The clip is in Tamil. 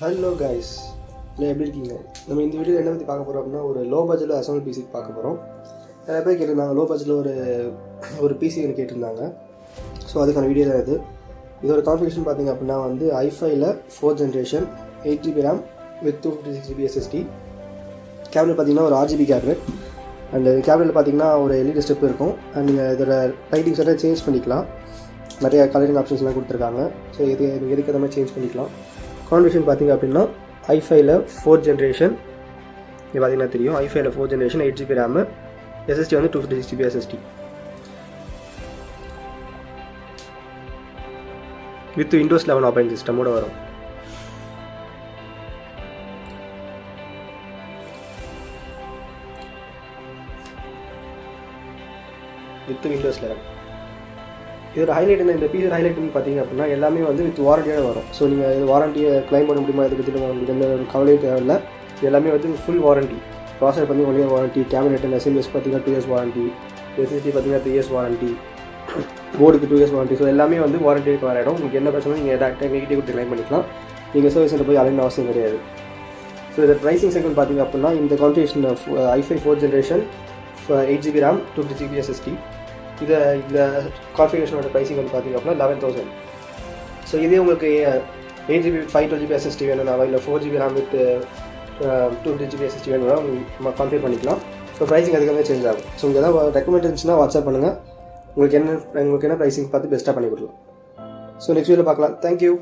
ஹலோ கைஸ், இல்லை எப்படி இருக்கீங்க? நம்ம இந்த வீடியோ என்ன பற்றி பார்க்க போகிறோம் அப்படின்னா, ஒரு லோ பட்ஜெட்டில் அசம்பிள் பிசி பார்க்க போகிறோம். நிறைய பேர் கேட்டிருந்தாங்க லோ பட்ஜெட்டில் ஒரு பிசி கேட்டிருந்தாங்க. ஸோ அதுக்கான வீடியோ தான் இது. இதோட கான்ஃபிகரேஷன் பார்த்தீங்க அப்படின்னா வந்து i5ல் 4th generation 8GB RAM with 256GB SSD. Cabinet பார்த்தீங்கன்னா ஒரு RGB கேபினெட். அண்ட் கேபினெட்டில் பார்த்தீங்கன்னா ஒரு LED ஸ்டெப் இருக்கும். அண்ட் நீங்கள் இதோட லைட்டிங்ஸ் எல்லாம் சேஞ்ச் பண்ணிக்கலாம். நிறைய கலரிங் ஆப்ஷன்ஸ்லாம் கொடுத்துருக்காங்க. ஸோ நீங்கள் எதுக்கு அந்த மாதிரி சேஞ்ச் பண்ணிக்கலாம். கான்ஃபிகரேஷன் பார்த்தீங்க அப்படின்னா i5ல் 4th ஜென்ரேஷன், இது பார்த்தீங்கன்னா தெரியும். i5ல் 4th generation 8GB RAM, SSD வந்து 256GB SSD with Windows 11 operating சிஸ்டமோட வரும். With Windows 11. இதோட ஹைலைட் என்ன, இந்த பீஸோட ஹைலைட்னு பார்த்தீங்க அப்படின்னா எல்லாமே வந்து வித் வாரண்டியோட வரும். ஸோ நீங்கள் இது வாரண்டியை கிளைம் பண்ண முடியுமா, இதை பற்றி உங்களுக்கு எந்த கவலையும் தேவையில்லை. எல்லாமே வந்து ஃபுல் வாரண்டி. ப்ராசஸர் பார்த்தீங்கன்னா 1 year warranty, cabinet and assemblies பார்த்தீங்கன்னா 2 years வாரண்டி, SSD பார்த்தீங்கன்னா 3 years வாரண்டி, போர்டுக்கு 2 years வாரண்டி. ஸோ எல்லாமே வந்து வாரண்டிக்கு வர இடம். உங்களுக்கு என்ன பிரச்சனை நீங்கள் டேரெக்டாக எங்ககிட்டே கொடுத்து கிளைம் பண்ணிக்கலாம். நீங்கள் சர்வீஸ் சென்டர் போய் அலைன் அவசியம் கிடையாது. ஸோ இதை ப்ரைஸிங் செக்மெண்ட் பார்த்தீங்க அப்படின்னா இந்த configuration i5 4th generation 8GB RAM 256GB SSD. இந்த கான்ஃபிகரேஷனோட ப்ரைஸிங் வந்து பார்த்திங்க அப்படின்னா 11,000. ஸோ இதே உங்களுக்கு 8GB 512GB SSD வேணும்னா, இல்லை 4GB RAM with 256GB SSD வேணும்னா நம்ம கான்ஃபிகர் பண்ணிக்கலாம். ஸோ ப்ரைஸிங் அதுக்காக சேஞ்ச் ஆகும். ஸோ உங்களுக்கு எதாவது ரெக்கமெண்ட் இருந்துச்சுன்னா வாட்ஸ்அப் பண்ணுங்கள். உங்களுக்கு என்ன ப்ரைஸிங் பார்த்து பெஸ்ட்டாக பண்ணி கொடுக்கலாம். ஸோ நெக்ஸ்ட் வீடியோவில் பார்க்கலாம். தேங்க்யூ.